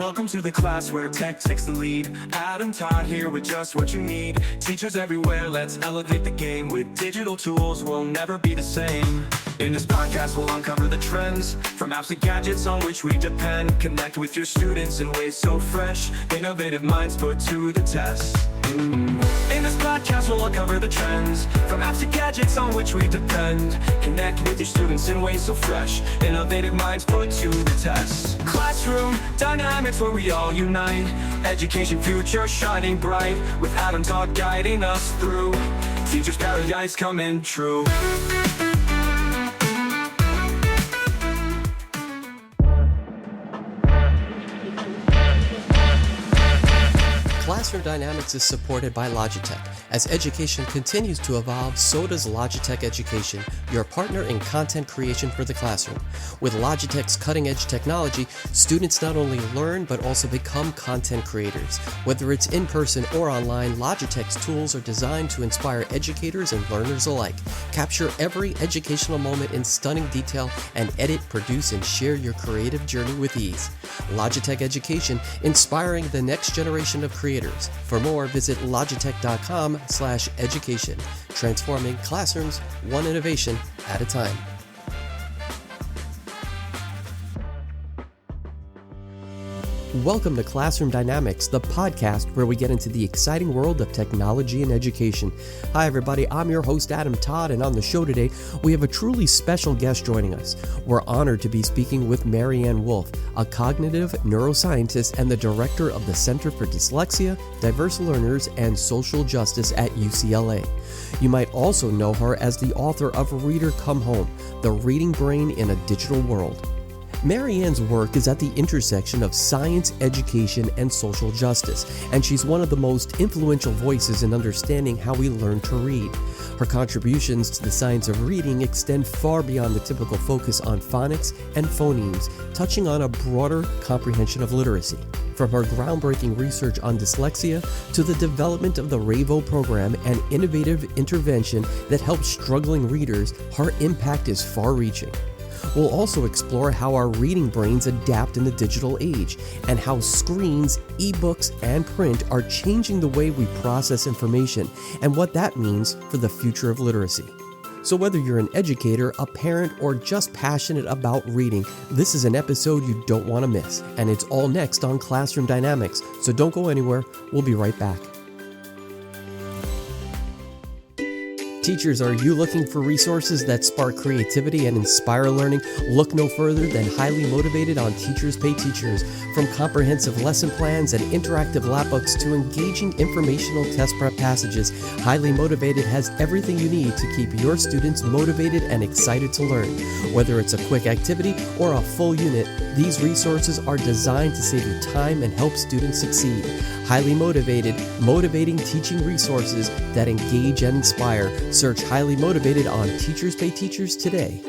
Welcome to the class where tech takes the lead. Adam Todd here with just what you need. Teachers everywhere, let's elevate the game. With digital tools, we'll never be the same. In this podcast, we'll uncover the trends, from apps to gadgets on which we depend. Connect with your students in ways so fresh, innovative minds put to the test. In this podcast, we'll uncover the trends, from apps to gadgets on which we depend. Connect with your students in ways so fresh, innovative minds put to the test. Classroom dynamics where we all unite. Education future shining bright, with Adam Todd guiding us through. Teachers' paradise coming true. Classroom Dynamics is supported by Logitech. As education continues to evolve, so does Logitech Education, your partner in content creation for the classroom. With Logitech's cutting-edge technology, students not only learn but also become content creators. Whether it's in person or online, Logitech's tools are designed to inspire educators and learners alike. Capture every educational moment in stunning detail and edit, produce, and share your creative journey with ease. Logitech Education, inspiring the next generation of creators. For more, visit logitech.com/education, transforming classrooms one innovation at a time. Welcome to Classroom Dynamics, the podcast where we get into the exciting world of technology and education. Hi everybody, I'm your host Adam Todd, and on the show today, we have a truly special guest joining us. We're honored to be speaking with Maryanne Wolf, a cognitive neuroscientist and the director of the Center for Dyslexia, Diverse Learners, and Social Justice at UCLA. You might also know her as the author of Reader Come Home, The Reading Brain in a Digital World. Maryanne's work is at the intersection of science, education, and social justice, and she's one of the most influential voices in understanding how we learn to read. Her contributions to the science of reading extend far beyond the typical focus on phonics and phonemes, touching on a broader comprehension of literacy. From her groundbreaking research on dyslexia to the development of the RAVO program, an innovative intervention that helps struggling readers, her impact is far-reaching. We'll also explore how our reading brains adapt in the digital age and how screens, ebooks, and print are changing the way we process information and what that means for the future of literacy. So whether you're an educator, a parent, or just passionate about reading, this is an episode you don't want to miss. And it's all next on Classroom Dynamics. So don't go anywhere. We'll be right back. Teachers, are you looking for resources that spark creativity and inspire learning? Look no further than Highly Motivated on Teachers Pay Teachers. From comprehensive lesson plans and interactive lab books to engaging informational test prep passages, Highly Motivated has everything you need to keep your students motivated and excited to learn. Whether it's a quick activity or a full unit, these resources are designed to save you time and help students succeed. Highly Motivated, motivating teaching resources that engage and inspire. Search Highly Motivated on Teachers Pay Teachers today.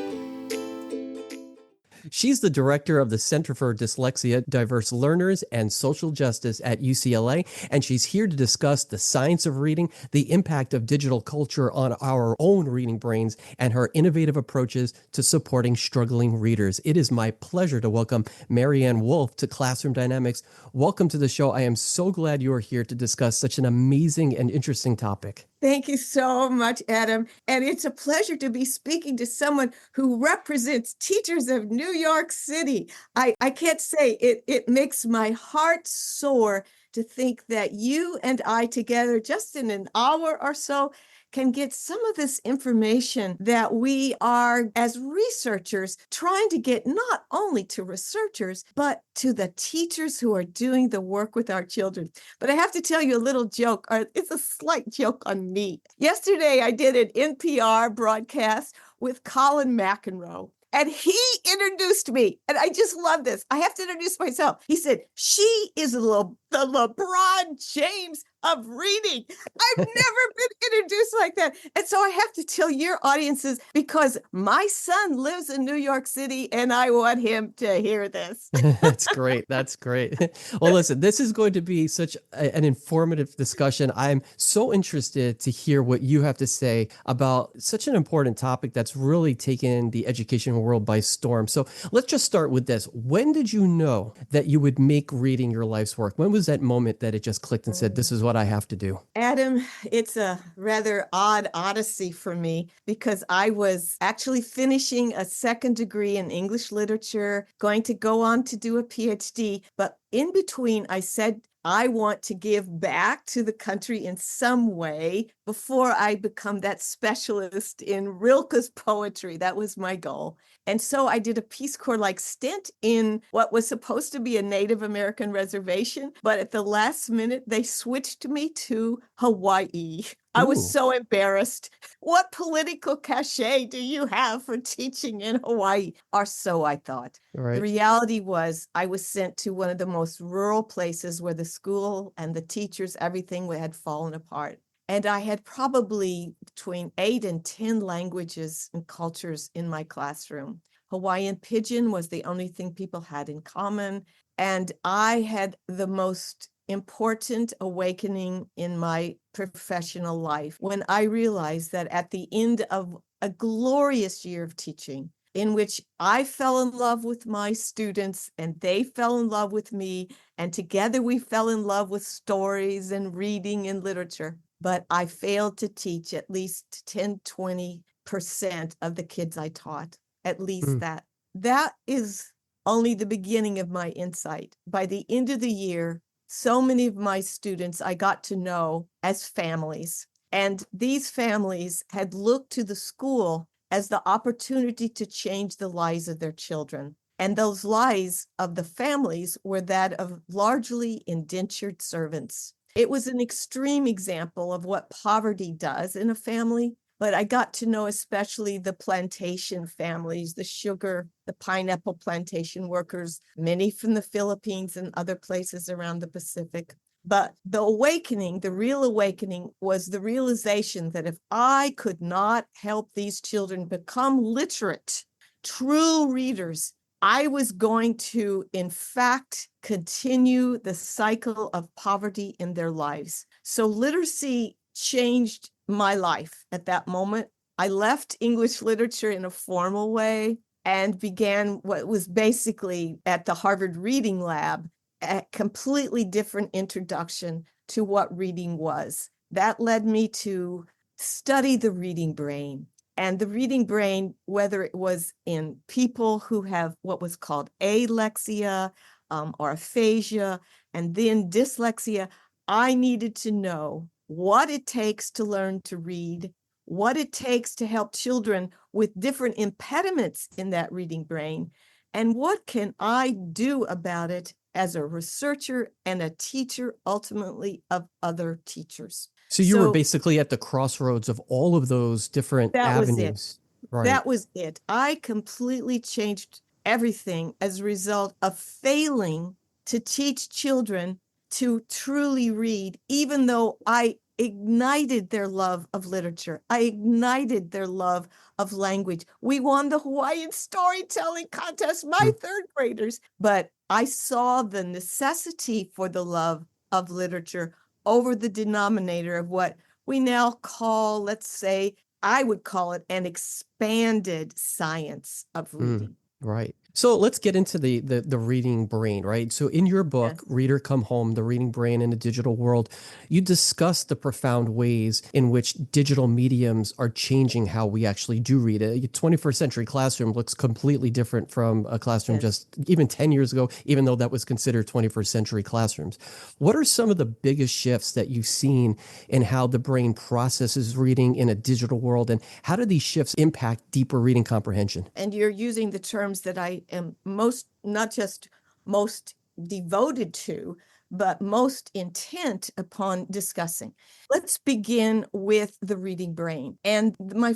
She's the director of the Center for Dyslexia, Diverse Learners, and Social Justice at UCLA, and she's here to discuss the science of reading, the impact of digital culture on our own reading brains, and her innovative approaches to supporting struggling readers. It is my pleasure to welcome Maryanne Wolf to Classroom Dynamics. Welcome to the show. I am so glad you are here to discuss such an amazing and interesting topic. Thank you so much, Adam. And it's a pleasure to be speaking to someone who represents teachers of New York City. I can't say it makes my heart soar to think that you and I together, just in an hour or so, can get some of this information that we are, as researchers, trying to get not only to researchers, but to the teachers who are doing the work with our children. But I have to tell you a little joke, or it's a slight joke on me. Yesterday, I did an NPR broadcast with Colin McEnroe. And he introduced me, and I just love this. I have to introduce myself. He said, she is a little the LeBron James of reading. I've never been introduced like that. And so I have to tell your audiences, because my son lives in New York City and I want him to hear this. That's great. That's great. Well, listen, this is going to be such an informative discussion. I'm so interested to hear what you have to say about such an important topic that's really taken the education world by storm. So let's just start with this. When did you know that you would make reading your life's work? When was that moment that it just clicked and said, this is what I have to do? Adam, it's a rather odd odyssey for me, because I was actually finishing a second degree in English literature, going to go on to do a PhD. But in between, I said, I want to give back to the country in some way before I become that specialist in Rilke's poetry. That was my goal. And so I did a Peace Corps-like stint in what was supposed to be a Native American reservation, but at the last minute, they switched me to Hawaii. I was Ooh. so embarrassed. What political cachet do you have for teaching in Hawaii? Or so I thought. Right. The reality was I was sent to one of the most rural places where the school and the teachers, everything had fallen apart. And I had probably between 8 and 10 languages and cultures in my classroom. Hawaiian Pidgin was the only thing people had in common. And I had the most important awakening in my professional life when I realized that at the end of a glorious year of teaching, in which I fell in love with my students and they fell in love with me, and together we fell in love with stories and reading and literature. But I failed to teach at least 10, 20% of the kids I taught, at least that. That is only the beginning of my insight. By the end of the year, so many of my students I got to know as families. And these families had looked to the school as the opportunity to change the lives of their children. And those lives of the families were that of largely indentured servants. It was an extreme example of what poverty does in a family, but I got to know especially the plantation families, the sugar, the pineapple plantation workers, many from the Philippines and other places around the Pacific. But the awakening, the real awakening, was the realization that if I could not help these children become literate, true readers, I was going to, in fact, continue the cycle of poverty in their lives. So literacy changed my life at that moment. I left English literature in a formal way and began what was basically at the Harvard Reading Lab, a completely different introduction to what reading was. That led me to study the reading brain. And the reading brain, whether it was in people who have what was called alexia or aphasia, and then dyslexia, I needed to know what it takes to learn to read, what it takes to help children with different impediments in that reading brain, and what can I do about it as a researcher and a teacher, ultimately, of other teachers. So you were basically at the crossroads of all of those different avenues. Right. That was it. I completely changed everything as a result of failing to teach children to truly read, even though I ignited their love of literature. I ignited their love of language. We won the Hawaiian storytelling contest, my third graders, but I saw the necessity for the love of literature over the denominator of what we now call, let's say, I would call it an expanded science of reading. Right. So let's get into the reading brain, right? So in your book, Yes. Reader Come Home, The Reading Brain in a Digital World, you discuss the profound ways in which digital mediums are changing how we actually do read. A 21st century classroom looks completely different from a classroom just even 10 years ago, even though that was considered 21st century classrooms. What are some of the biggest shifts that you've seen in how the brain processes reading in a digital world, and how do these shifts impact deeper reading comprehension? And you're using the terms that I am most, not just most devoted to, but most intent upon discussing. Let's begin with the reading brain. And my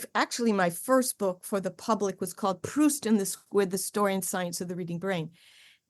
first book for the public was called Proust and the Squid, the Story and Science of the Reading Brain.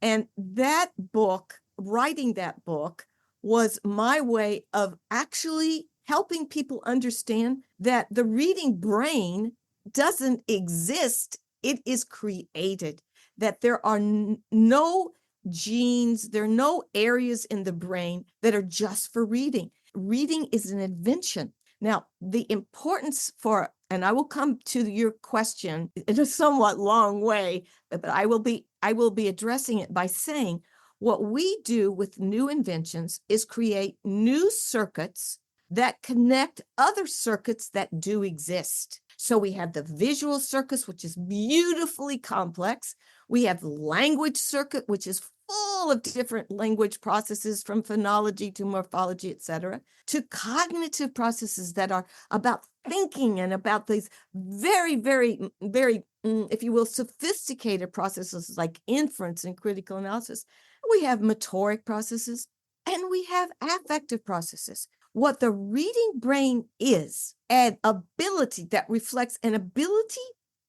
And that book, writing that book, was my way of actually helping people understand that the reading brain doesn't exist. It is created, that there are no genes, there are no areas in the brain that are just for reading. Reading is an invention. Now, the importance for, and I will come to your question in a somewhat long way, but I will be addressing it by saying what we do with new inventions is create new circuits that connect other circuits that do exist. So we have the visual circuits, which is beautifully complex. We have the language circuit, which is full of different language processes from phonology to morphology, et cetera, to cognitive processes that are about thinking and about these very, very, very, if you will, sophisticated processes like inference and critical analysis. We have motoric processes and we have affective processes. What the reading brain is an ability that reflects an ability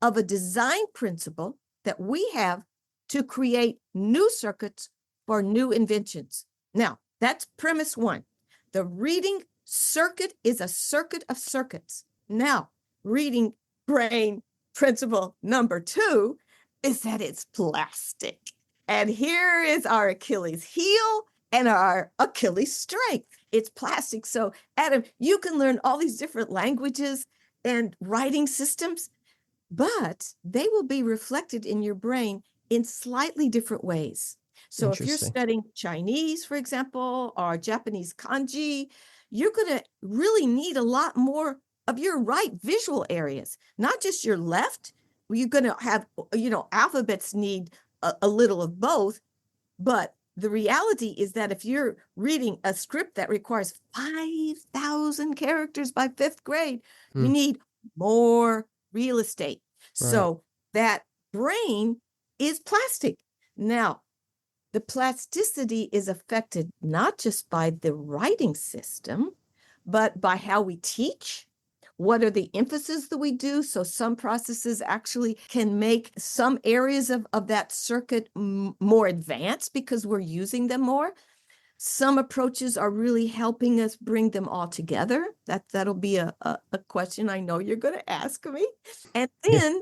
of a design principle that we have to create new circuits for new inventions. Now, that's premise one. The reading circuit is a circuit of circuits. Now, reading brain principle number two is that it's plastic. And here is our Achilles heel and our Achilles strength. It's plastic. So, Adam, you can learn all these different languages and writing systems, but they will be reflected in your brain in slightly different ways. So if you're studying Chinese, for example, or Japanese kanji, you're going to really need a lot more of your right visual areas, not just your left. You're going to have, alphabets need a little of both, but the reality is that if you're reading a script that requires 5,000 characters by fifth grade, you need more real estate. Right. So that brain is plastic. Now, the plasticity is affected not just by the writing system, but by how we teach. What are the emphasis that we do? So some processes actually can make some areas of that circuit more advanced because we're using them more. Some approaches are really helping us bring them all together. That'll be a question I know you're going to ask me. And then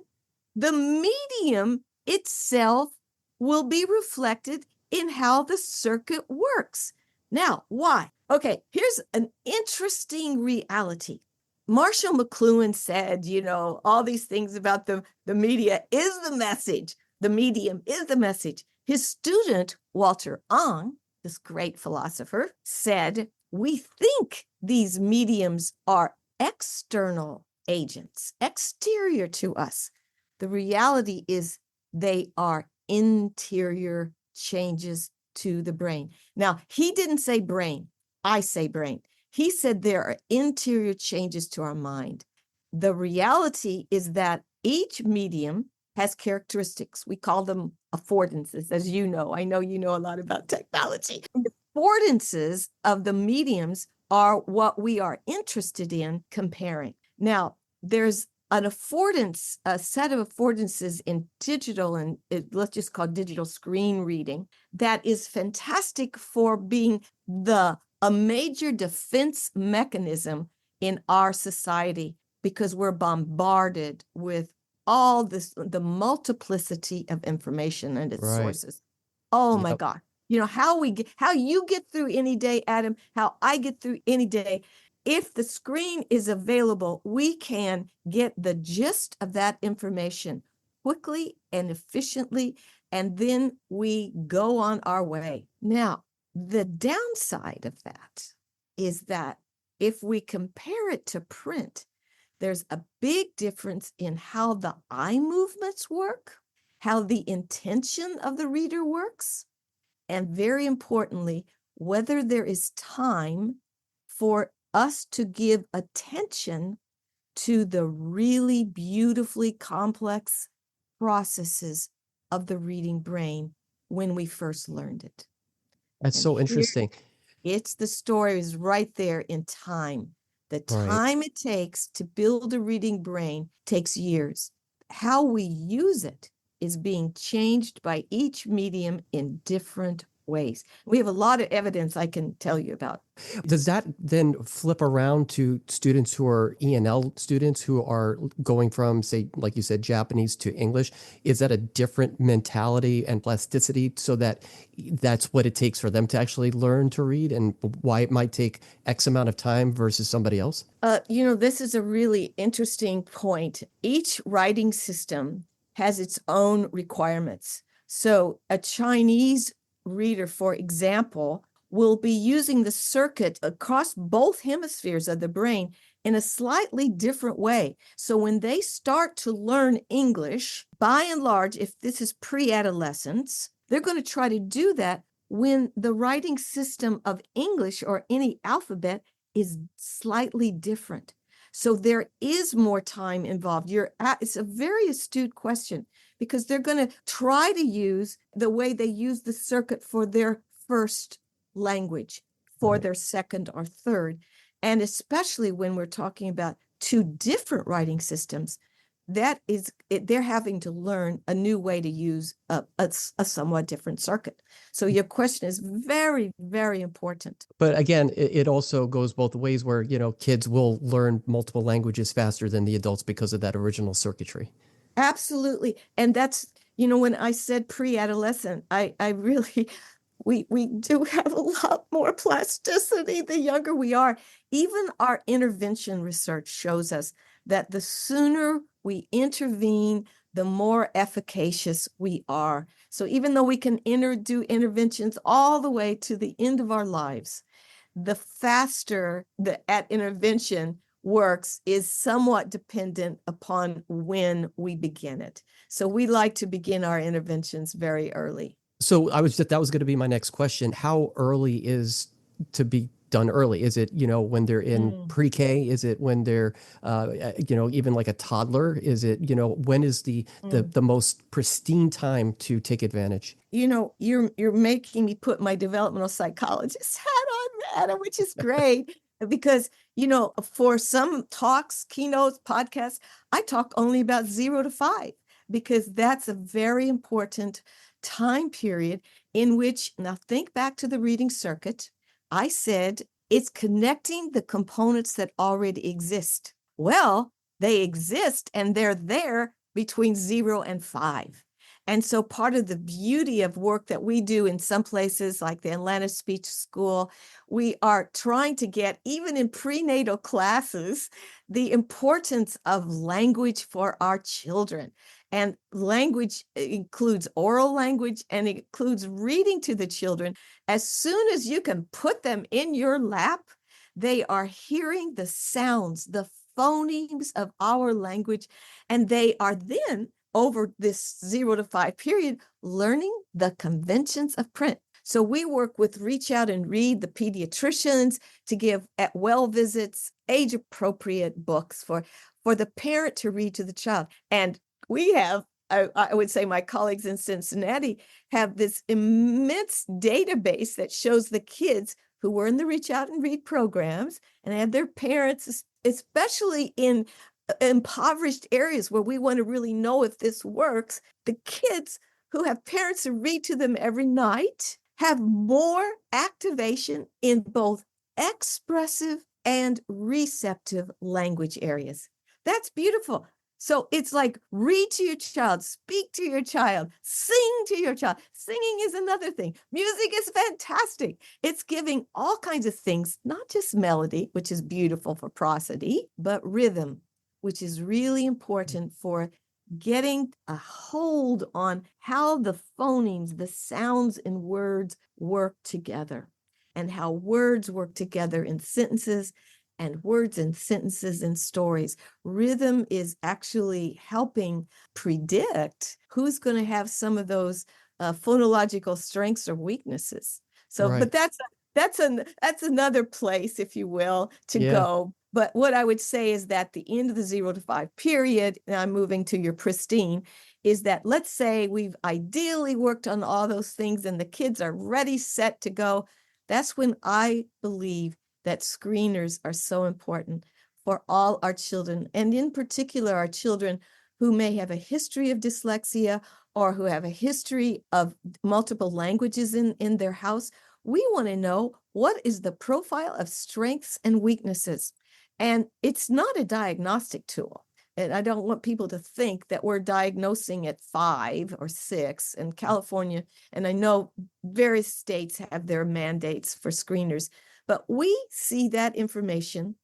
the medium itself will be reflected in how the circuit works. Now, why? Okay, here's an interesting reality. Marshall McLuhan said, all these things about the media is the message. The medium is the message. His student, Walter Ong, this great philosopher, said, we think these mediums are external agents, exterior to us. The reality is they are interior changes to the brain. Now, he didn't say brain. I say brain. He said there are interior changes to our mind. The reality is that each medium has characteristics. We call them affordances, as you know. I know you know a lot about technology. The affordances of the mediums are what we are interested in comparing. Now, there's an affordance, a set of affordances in digital, and let's just call digital screen reading, that is fantastic for being a major defense mechanism in our society, because we're bombarded with all the multiplicity of information and its sources. Oh my God. How you get through any day, Adam, how I get through any day. If the screen is available, we can get the gist of that information quickly and efficiently, and then we go on our way. Now, the downside of that is that if we compare it to print, there's a big difference in how the eye movements work, how the intention of the reader works, and very importantly, whether there is time for us to give attention to the really beautifully complex processes of the reading brain when we first learned it. That's so interesting. The story is right there in time. The time it takes to build a reading brain takes years. How we use it is being changed by each medium in different ways. We have a lot of evidence I can tell you about. Does that then flip around to students who are ENL students who are going from, say, like you said, Japanese to English? Is that a different mentality and plasticity so that that's what it takes for them to actually learn to read, and why it might take X amount of time versus somebody else? This is a really interesting point. Each writing system has its own requirements. So a Chinese reader, for example, will be using the circuit across both hemispheres of the brain in a slightly different way. So when they start to learn English, by and large, if this is pre-adolescence, they're going to try to do that when the writing system of English or any alphabet is slightly different. So there is more time involved. It's a very astute question, because they're going to try to use the way they use the circuit for their first language, for Right. their second or third. And especially when we're talking about two different writing systems, they're having to learn a new way to use a somewhat different circuit. So your question is very, very important. But again, it also goes both ways where, kids will learn multiple languages faster than the adults because of that original circuitry. Absolutely. And that's, when I said pre-adolescent, I really, we do have a lot more plasticity the younger we are. Even our intervention research shows us that the sooner we intervene, the more efficacious we are. So even though we can do interventions all the way to the end of our lives, the faster the intervention works is somewhat dependent upon when we begin it. So we like to begin our interventions very early. So that was going to be my next question. How early is to be done early? Is it, when they're in pre-K? Is it when they're, even like a toddler? Is it, when is the most pristine time to take advantage? You're making me put my developmental psychologist hat on, Adam, which is great. Because, for some talks, keynotes, podcasts, I talk only about 0 to 5, because that's a very important time period in which, now think back to the reading circuit. I said it's connecting the components that already exist. Well, they exist and they're there between 0 and 5. And so part of the beauty of work that we do in some places like the Atlanta Speech School, we are trying to get, even in prenatal classes, the importance of language for our children. And language includes oral language, and it includes reading to the children. As soon as you can put them in your lap, they are hearing the sounds, the phonemes of our language, and they are then, over this 0 to 5 period, learning the conventions of print. So we work with Reach Out and Read, the pediatricians, to give at well visits age-appropriate books for the parent to read to the child. And we have, I would say my colleagues in Cincinnati have this immense database that shows the kids who were in the Reach Out and Read programs and have their parents, especially in impoverished areas where we want to really know if this works. The kids who have parents who read to them every night have more activation in both expressive and receptive language areas. That's beautiful. So it's like, read to your child, speak to your child, sing to your child. Singing is another thing. Music is fantastic. It's giving all kinds of things, not just melody, which is beautiful for prosody, but rhythm, which is really important for getting a hold on how the phonemes, the sounds in words work together, and how words work together in sentences, and words and sentences in stories. Rhythm is actually helping predict who's going to have some of those phonological strengths or weaknesses. So, Right. but that's another place, if you will, to Yeah. go. But what I would say is that the end of the 0 to 5 period, and I'm moving to your pristine, is that, let's say we've ideally worked on all those things and the kids are ready, set to go. That's when I believe that screeners are so important for all our children, and in particular our children who may have a history of dyslexia or who have a history of multiple languages in their house. We want to know what is the profile of strengths and weaknesses. And it's not a diagnostic tool. And I don't want people to think that we're diagnosing at 5 or 6 in California. And I know various states have their mandates for screeners, but we see that information.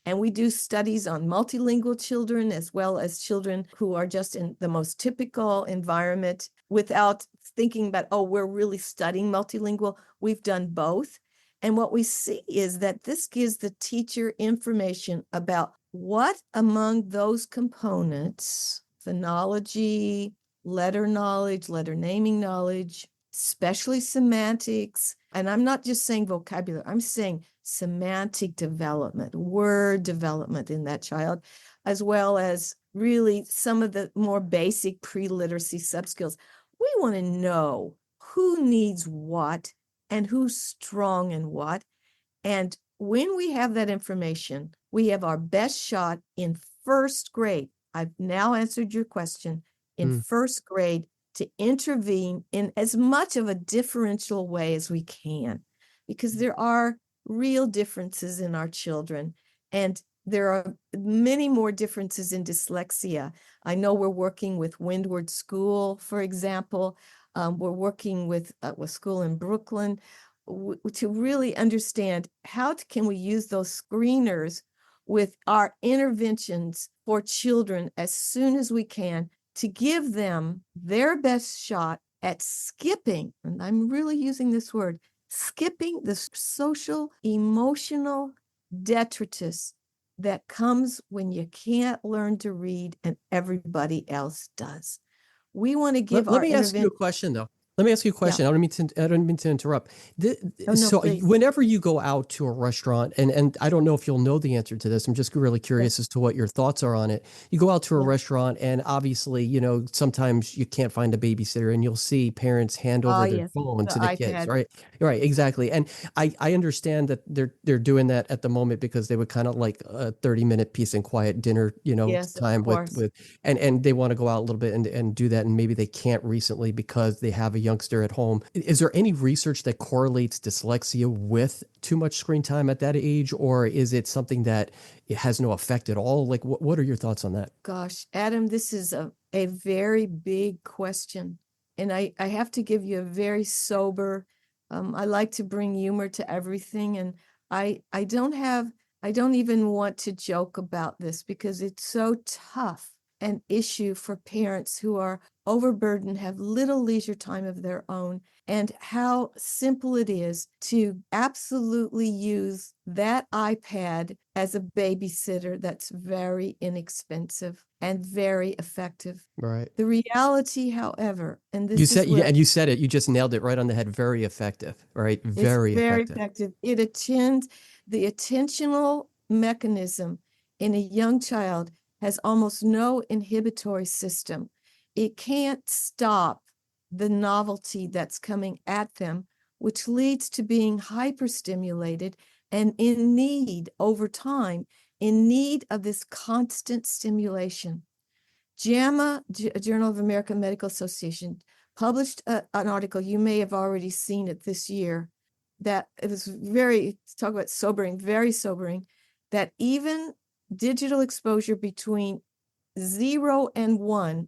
And we do studies on multilingual children as well as children who are just in the most typical environment without thinking about, oh, we're really studying multilingual. We've done both. And what we see is that this gives the teacher information about what among those components, phonology, letter knowledge, letter naming knowledge, especially semantics. And I'm not just saying vocabulary, I'm saying semantic development, word development in that child, as well as really some of the more basic pre-literacy subskills. We want to know who needs what and who's strong in what. And when we have that information, we have our best shot in first grade. I've now answered your question. In first grade, to intervene in as much of a differential way as we can, because there are real differences in our children. And there are many more differences in dyslexia. I know we're working with Windward School, for example. We're working with a school in Brooklyn to really understand how can we use those screeners with our interventions for children as soon as we can to give them their best shot at skipping, and I'm really using this word, skipping the social emotional detritus that comes when you can't learn to read and everybody else does. We want to give Let our me ask you a question, though. Let me ask you a question. Yeah. I don't mean to interrupt. Oh, no, So please. whenever you go out to a restaurant, and I don't know if you'll know the answer to this, I'm just really curious as to what your thoughts are on it. You go out to a restaurant and obviously, sometimes you can't find a babysitter and you'll see parents hand over their Yes, phone the to the kids, iPad. right? Right, exactly. And I understand that they're doing that at the moment because they would kind of like a 30-minute peace and quiet dinner, Yes, of time course. and they want to go out a little bit and do that, and maybe they can't recently because they have a youngster at home. Is there any research that correlates dyslexia with too much screen time at that age, or is it something that it has no effect at all? Like, what are your thoughts on that? Gosh, Adam, this is a very big question. And I have to give you a very sober, I like to bring humor to everything. And I don't even want to joke about this because it's so tough an issue for parents who are overburdened, have little leisure time of their own, and how simple it is to absolutely use that iPad as a babysitter that's very inexpensive and very effective. Right. The reality, however, and You this said, is where and you said it, you just nailed it right on the head. Very effective, right? it's Very very effective. effective. It attends the attentional mechanism in a young child has almost no inhibitory system. It can't stop the novelty that's coming at them, which leads to being hyperstimulated and in need over time, in need of this constant stimulation. JAMA, Journal of American Medical Association, published an article, you may have already seen it this year, that it was very, talk about sobering, very sobering, that even digital exposure between 0 and 1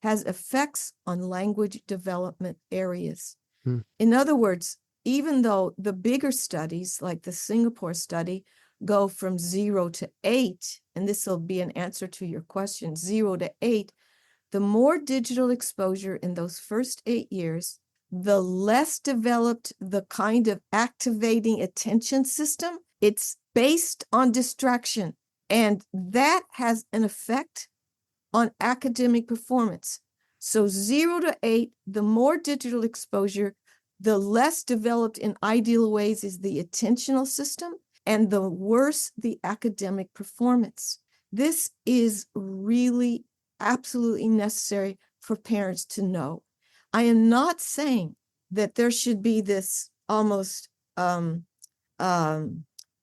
has effects on language development areas. Hmm. In other words, even though the bigger studies, like the Singapore study, go from 0 to 8, and this will be an answer to your question, 0 to 8, the more digital exposure in those first 8 years, the less developed the kind of activating attention system. It's based on distraction, and that has an effect on academic performance. So 0 to 8, the more digital exposure, the less developed in ideal ways is the attentional system, and the worse the academic performance. This is really absolutely necessary for parents to know. I am not saying that there should be this almost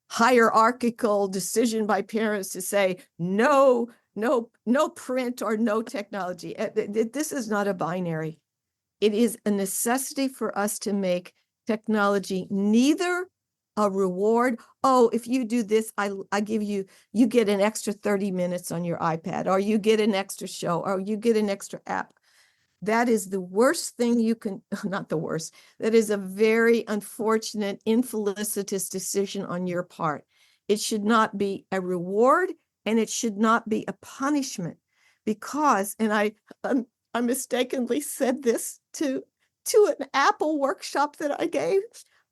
hierarchical decision by parents to say, no, no print or no technology. This is not a binary. It is a necessity for us to make technology neither a reward. Oh, if you do this, I give you, you get an extra 30 minutes on your iPad, or you get an extra show, or you get an extra app. That is the worst thing you can, not the worst, that is a very unfortunate, infelicitous decision on your part. It should not be a reward, and it should not be a punishment, because, and I mistakenly said this to an Apple workshop that I gave.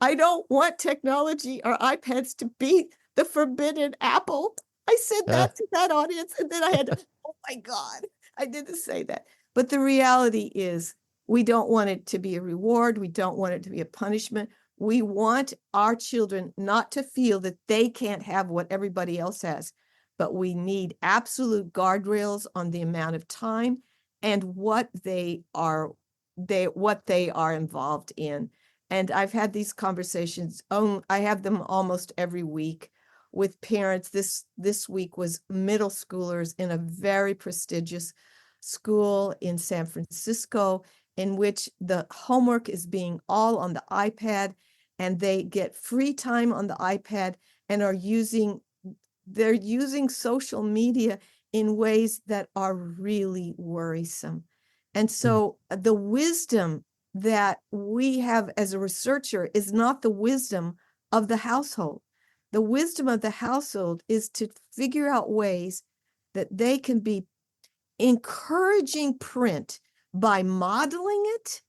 I don't want technology or iPads to be the forbidden apple. I said that to that audience, and then I had to, oh my God, I didn't say that. But the reality is, we don't want it to be a reward. We don't want it to be a punishment. We want our children not to feel that they can't have what everybody else has, but we need absolute guardrails on the amount of time and what they are involved in. And I've had these conversations. I have them almost every week with parents. This week was middle schoolers in a very prestigious school in San Francisco, in which the homework is being all on the iPad, and they get free time on the iPad and they're using social media in ways that are really worrisome. And so the wisdom that we have as a researcher is not the wisdom of the household. The wisdom of the household is to figure out ways that they can be encouraging print by modeling it,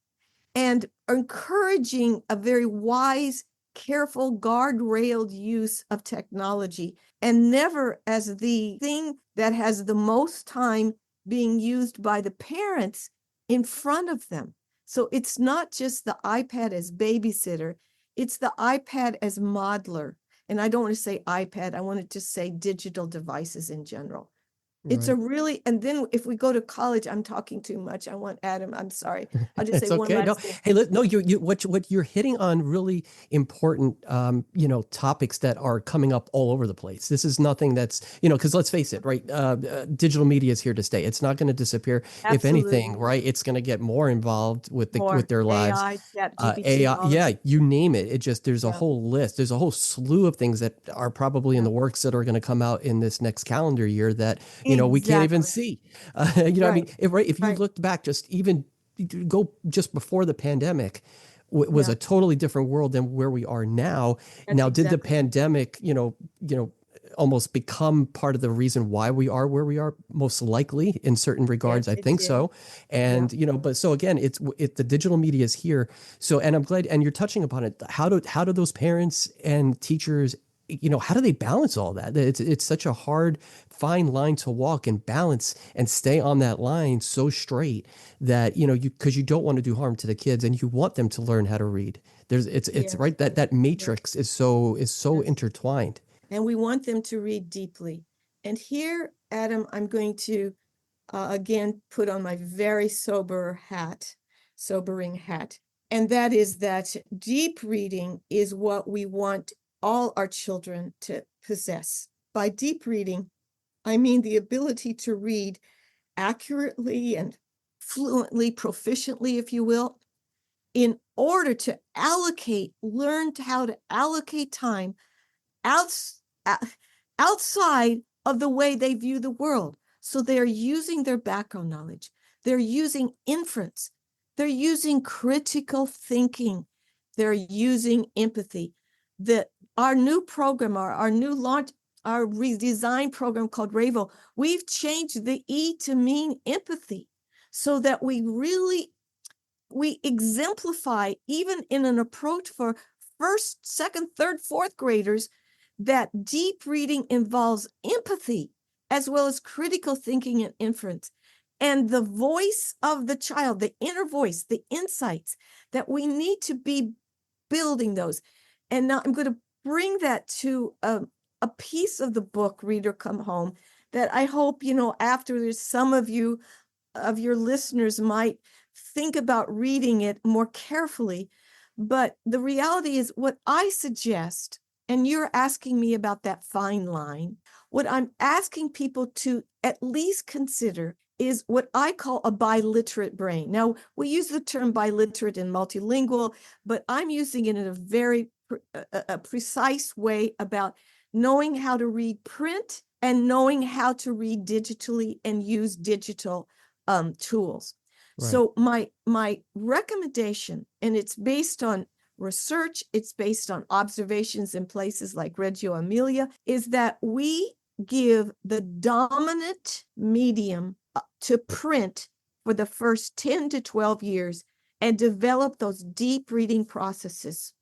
and encouraging a very wise, careful, guardrailed use of technology, and never as the thing that has the most time being used by the parents in front of them. So it's not just the iPad as babysitter, it's the iPad as modeler. And I don't want to say iPad, I want to just say digital devices in general. It's a really, and then if we go to college, I'm talking too much. I want Adam, I'm sorry. I'll just say It's one okay. No, last thing. hey, no, what you're hitting on really important, topics that are coming up all over the place. This is nothing that's, because let's face it, right? Digital media is here to stay. It's not going to disappear. If anything, Absolutely. right, it's going to get more involved with More their lives. AI, chat, GPT, AI, all of yeah, it. you name it. It just, there's a Yeah. whole list. There's a whole slew of things that are probably in the works that are going to come out in this next calendar year that, we can't even Exactly. see. Right. If you Right. looked back, just even go just before the pandemic, was Yeah. a totally different world than where we are now. That's Now, did the exactly. pandemic, almost become part of the reason why we are where we are? Most likely, in certain regards, Yes, I it think did. so. And but so again, the digital media is here. So, and I'm glad, and you're touching upon it. How do those parents and teachers, how do they balance all that? It's such a hard, fine line to walk and balance and stay on that line so straight that because you don't want to do harm to the kids and you want them to learn how to read. It's Yes. right, that Yes. matrix is so Yes. intertwined. And we want them to read deeply. And here, Adam, I'm going to again put on my very sobering hat. And that is that deep reading is what we want all our children to possess. By deep reading, I mean the ability to read accurately and fluently, proficiently, if you will, in order to learn how to allocate time outs, outside of the way they view the world. So they're using their background knowledge. They're using inference. They're using critical thinking. They're using empathy. Our new program, our new launch, our redesign program called RAVO, we've changed the E to mean empathy so that we exemplify, even in an approach for first, second, third, fourth graders, that deep reading involves empathy as well as critical thinking and inference. And the voice of the child, the inner voice, the insights, that we need to be building those. And now I'm going to bring that to a piece of the book, Reader Come Home, that I hope, after there's some of your listeners might think about reading it more carefully. But the reality is, what I suggest, and you're asking me about that fine line, what I'm asking people to at least consider is what I call a biliterate brain. Now, we use the term biliterate and multilingual, but I'm using it in a very precise way about knowing how to read print and knowing how to read digitally and use digital tools. Right. So my recommendation, and it's based on research, it's based on observations in places like Reggio Emilia, is that we give the dominant medium to print for the first 10 to 12 years and develop those deep reading processes.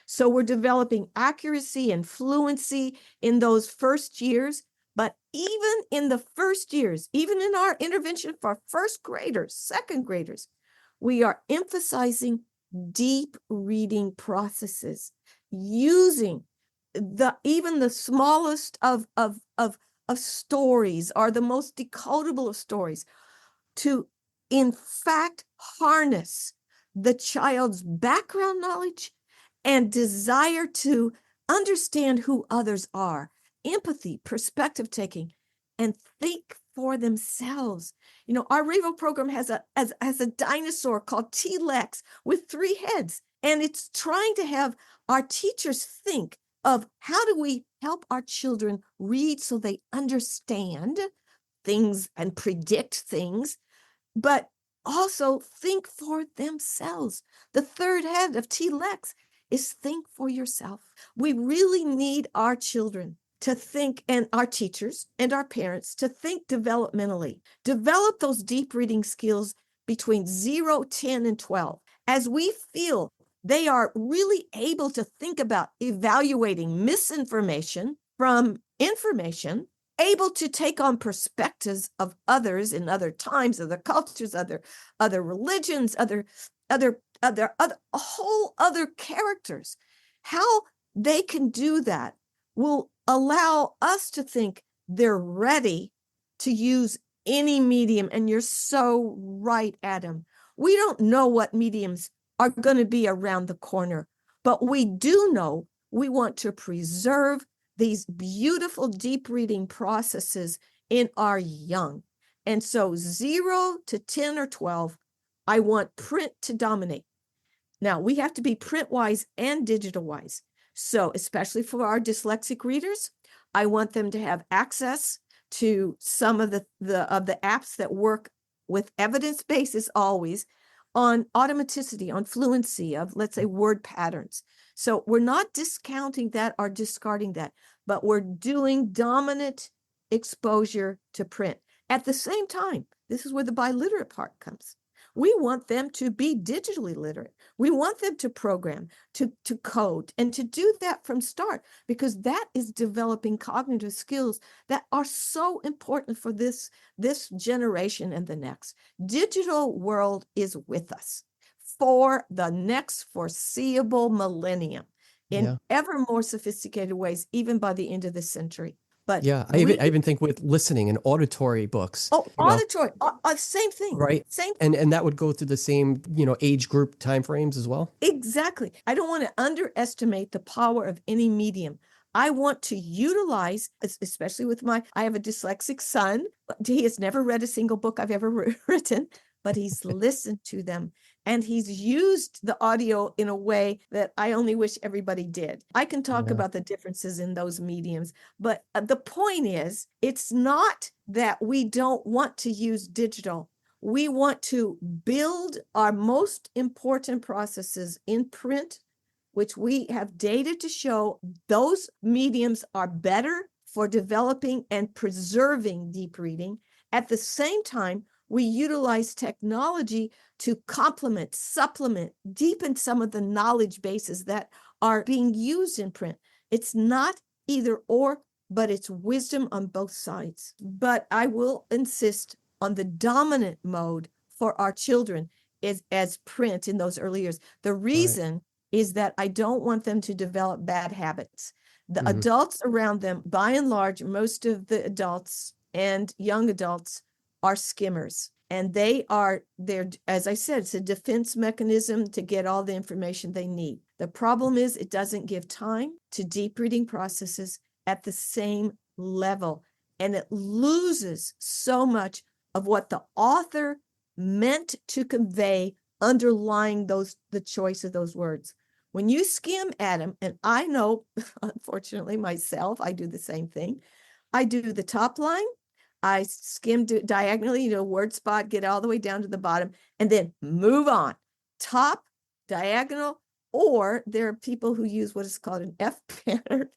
So we're developing accuracy and fluency in those first years. But even in the first years, even in our intervention for first graders, second graders, we are emphasizing deep reading processes, using even the smallest of stories or the most decodable of stories to, in fact, harness the child's background knowledge and desire to understand who others are, empathy, perspective taking, and think for themselves. You know, our Revo program has a dinosaur called T-Lex with 3 heads, and it's trying to have our teachers think of how do we help our children read so they understand things and predict things, but also think for themselves. The 3rd head of T-Lex is think for yourself. We really need our children to think, and our teachers and our parents to think developmentally, develop those deep reading skills between 0, 10, and 12. As we feel they are really able to think about evaluating misinformation from information, able to take on perspectives of others in other times, other cultures, other religions, other whole other characters. How they can do that will allow us to think they're ready to use any medium. And you're so right, Adam. We don't know what mediums are going to be around the corner, but we do know we want to preserve these beautiful deep reading processes in our young. And so 0 to 10 or 12, I want print to dominate. Now, we have to be print wise and digital wise. So especially for our dyslexic readers, I want them to have access to some of the apps that work with evidence basis always on automaticity, on fluency of, let's say, word patterns. So we're not discounting that or discarding that, but we're doing dominant exposure to print. At the same time, this is where the biliterate part comes. We want them to be digitally literate. We want them to program, to code, and to do that from start, because that is developing cognitive skills that are so important for this generation and the next. Digital world is with us for the next foreseeable millennium in ever more sophisticated ways, even by the end of the century. But yeah, I even think with listening and auditory books. Oh, auditory, same thing. Right. Same. And that would go through the same, age group timeframes as well. Exactly. I don't want to underestimate the power of any medium. I want to utilize, especially with I have a dyslexic son. He has never read a single book I've ever written, but he's listened to them. And he's used the audio in a way that I only wish everybody did. I can talk about the differences in those mediums, but the point is, it's not that we don't want to use digital. We want to build our most important processes in print, which we have data to show those mediums are better for developing and preserving deep reading. At the same time, we utilize technology to complement, supplement, deepen some of the knowledge bases that are being used in print. It's not either or, but it's wisdom on both sides. But I will insist on the dominant mode for our children is as print in those early years. The reason is that I don't want them to develop bad habits. The adults around them, by and large, most of the adults and young adults are skimmers. And they're, as I said, it's a defense mechanism to get all the information they need. The problem is it doesn't give time to deep reading processes at the same level. and it loses so much of what the author meant to convey underlying the choice of those words. When you skim at them, and I know, unfortunately, myself, I do the same thing. I do the top line, I skim diagonally, word spot, get all the way down to the bottom, and then move on. Top, diagonal, or there are people who use what is called an F pattern,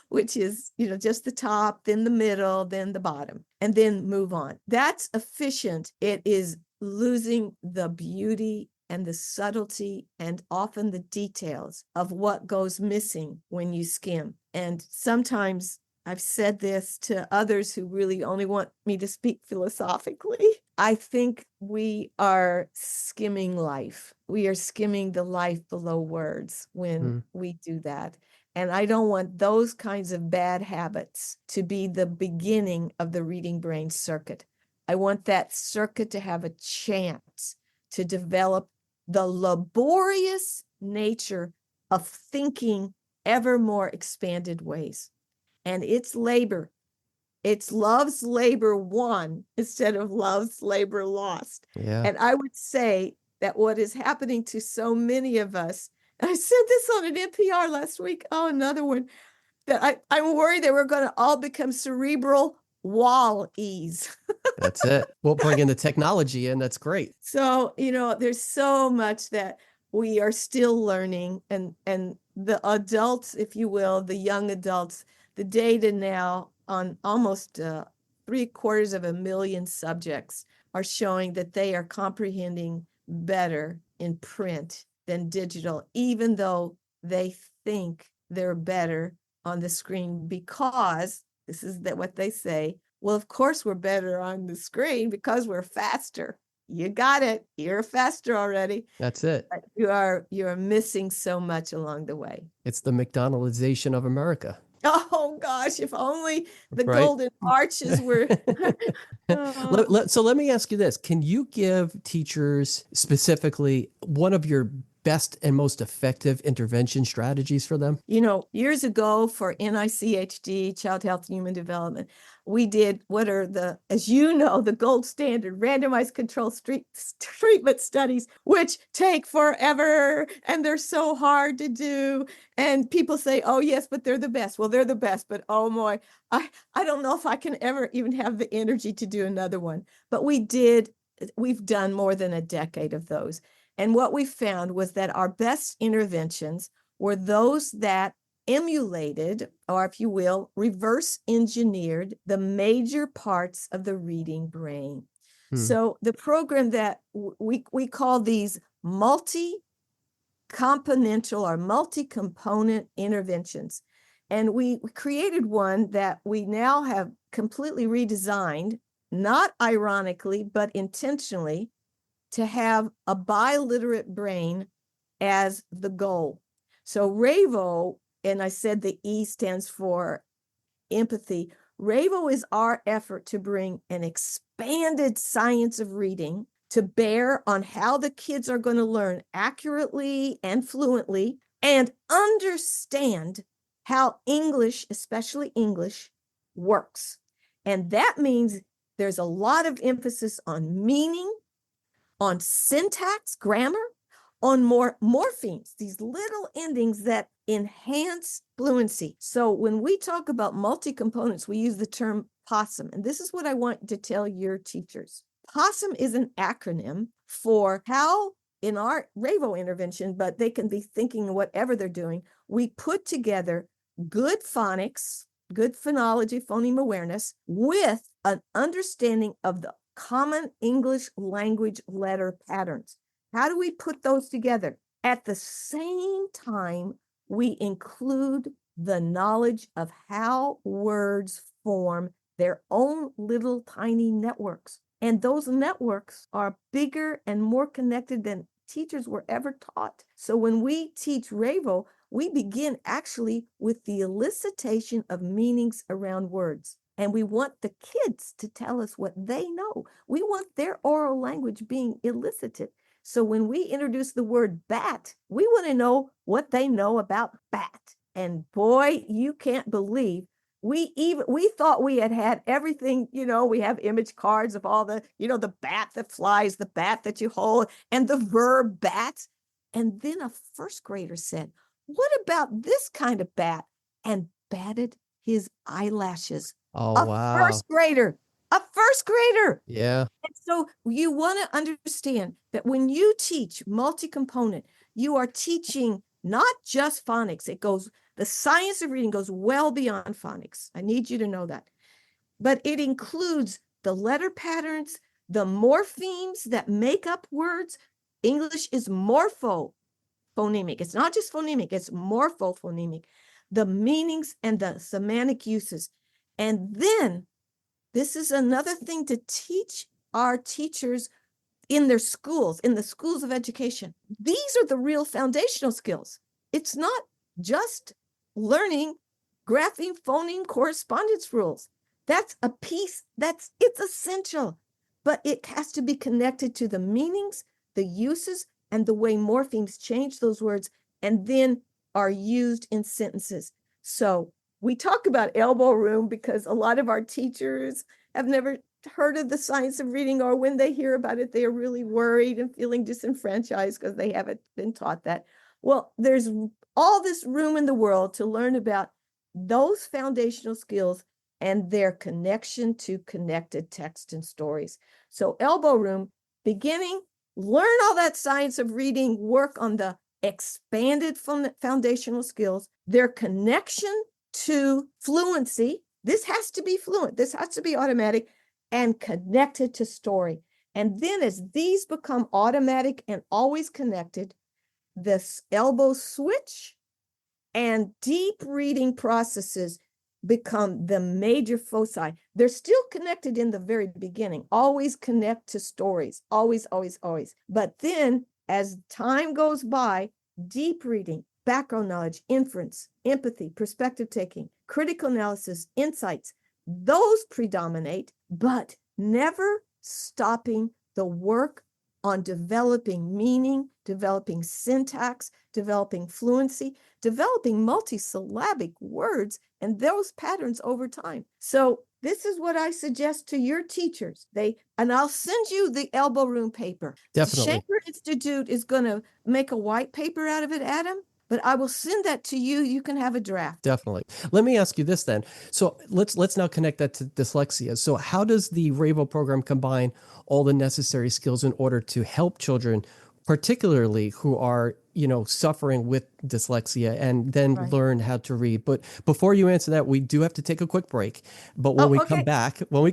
which is, just the top, then the middle, then the bottom, and then move on. That's efficient. It is losing the beauty and the subtlety and often the details of what goes missing when you skim. And sometimes I've said this to others who really only want me to speak philosophically. I think we are skimming life. We are skimming the life below words when we do that. And I don't want those kinds of bad habits to be the beginning of the reading brain circuit. I want that circuit to have a chance to develop the laborious nature of thinking ever more expanded ways. And it's labor. It's love's labor won instead of love's labor lost. Yeah. And I would say that what is happening to so many of us, I said this on an NPR last week, another one, that I'm worried that we're going to all become cerebral wall-ease. That's it. We'll bring in the technology in. That's great. So, there's so much that we are still learning, and the adults, if you will, the young adults, the data now on almost 750,000 subjects are showing that they are comprehending better in print than digital, even though they think they're better on the screen, because this is what they say. Well, of course, we're better on the screen because we're faster. You got it. You're faster already. That's it. But you're missing so much along the way. It's the McDonaldization of America. Oh gosh, if only the Right? golden arches were. So let me ask you this. Can you give teachers specifically one of your best and most effective intervention strategies for them? Years ago for NICHD, Child Health and Human Development, we did what are the gold standard randomized control treatment studies, which take forever and they're so hard to do. And people say, oh yes, but they're the best. Well, they're the best, but oh boy, I don't know if I can ever even have the energy to do another one. But we've done more than a decade of those. And what we found was that our best interventions were those that emulated, or if you will, reverse engineered the major parts of the reading brain. So the program that we call these multi-componental or multi-component interventions. And we created one that we now have completely redesigned, not ironically, but intentionally, to have a biliterate brain as the goal. So RAVO, and I said the E stands for empathy. RAVO is our effort to bring an expanded science of reading to bear on how the kids are going to learn accurately and fluently and understand how English, especially English, works. And that means there's a lot of emphasis on meaning, on syntax, grammar, on more morphemes, these little endings that enhance fluency. So when we talk about multi-components, we use the term POSSUM. And this is what I want to tell your teachers. POSSUM is an acronym for how, in our RAVO intervention, but they can be thinking whatever they're doing, we put together good phonics, good phonology, phoneme awareness, with an understanding of the common English language letter patterns. How do we put those together? At the same time, we include the knowledge of how words form their own little tiny networks. And those networks are bigger and more connected than teachers were ever taught. So when we teach RAVO, we begin actually with the elicitation of meanings around words. And we want the kids to tell us what they know. We want their oral language being elicited. So when we introduce the word bat, we want to know what they know about bat. And boy, you can't believe we thought we had everything, we have image cards of all the, the bat that flies, the bat that you hold, and the verb bat. And then a first grader said, "What about this kind of bat?" And batted his eyelashes. Oh, A wow. first grader, a first grader. Yeah. And so you want to understand that when you teach multi-component, you are teaching not just phonics. The science of reading goes well beyond phonics. I need you to know that. But it includes the letter patterns, the morphemes that make up words. English is morphophonemic. It's not just phonemic, it's morphophonemic. The meanings and the semantic uses. And then this is another thing to teach our teachers in their schools, in the schools of education. These are the real foundational skills. It's not just learning grapheme, phoneme, correspondence rules. That's a piece, it's essential, but it has to be connected to the meanings, the uses, and the way morphemes change those words and then are used in sentences. So we talk about elbow room because a lot of our teachers have never heard of the science of reading, or when they hear about it, they are really worried and feeling disenfranchised because they haven't been taught that. Well, there's all this room in the world to learn about those foundational skills and their connection to connected text and stories. So elbow room, beginning, learn all that science of reading, work on the expanded foundational skills, their connection to fluency. This has to be fluent. This has to be automatic and connected to story. And then as these become automatic and always connected, this elbow switch and deep reading processes become the major foci. They're still connected in the very beginning, always connect to stories, always, always, always. But then as time goes by, deep reading, background knowledge, inference, empathy, perspective taking, critical analysis, insights, those predominate, but never stopping the work on developing meaning, developing syntax, developing fluency, developing multisyllabic words and those patterns over time. So this is what I suggest to your teachers. And I'll send you the elbow room paper. Definitely. The Shanker Institute is going to make a white paper out of it, Adam. But I will send that to you. You can have a draft. Definitely. Let me ask you this then. So let's now connect that to dyslexia. So how does the RAVO program combine all the necessary skills in order to help children, particularly who are, suffering with dyslexia, and then learn how to read? But before you answer that, we do have to take a quick break. But when we come back, we'll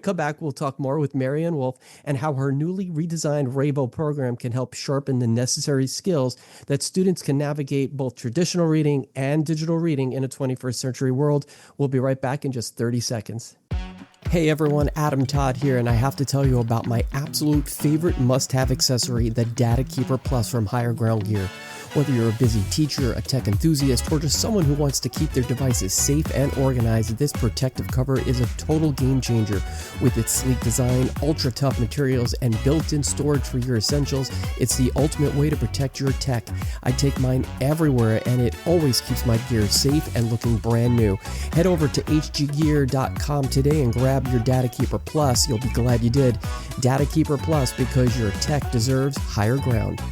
talk more with Maryanne Wolf and how her newly redesigned RAVO program can help sharpen the necessary skills that students can navigate both traditional reading and digital reading in a 21st century world. We'll be right back in just 30 seconds. Hey everyone, Adam Todd here, and I have to tell you about my absolute favorite must-have accessory, the Data Keeper Plus from Higher Ground Gear. Whether you're a busy teacher, a tech enthusiast, or just someone who wants to keep their devices safe and organized, this protective cover is a total game changer. With its sleek design, ultra-tough materials, and built-in storage for your essentials, it's the ultimate way to protect your tech. I take mine everywhere, and it always keeps my gear safe and looking brand new. Head over to hggear.com today and grab your Data Keeper Plus. You'll be glad you did. Data Keeper Plus, because your tech deserves higher ground.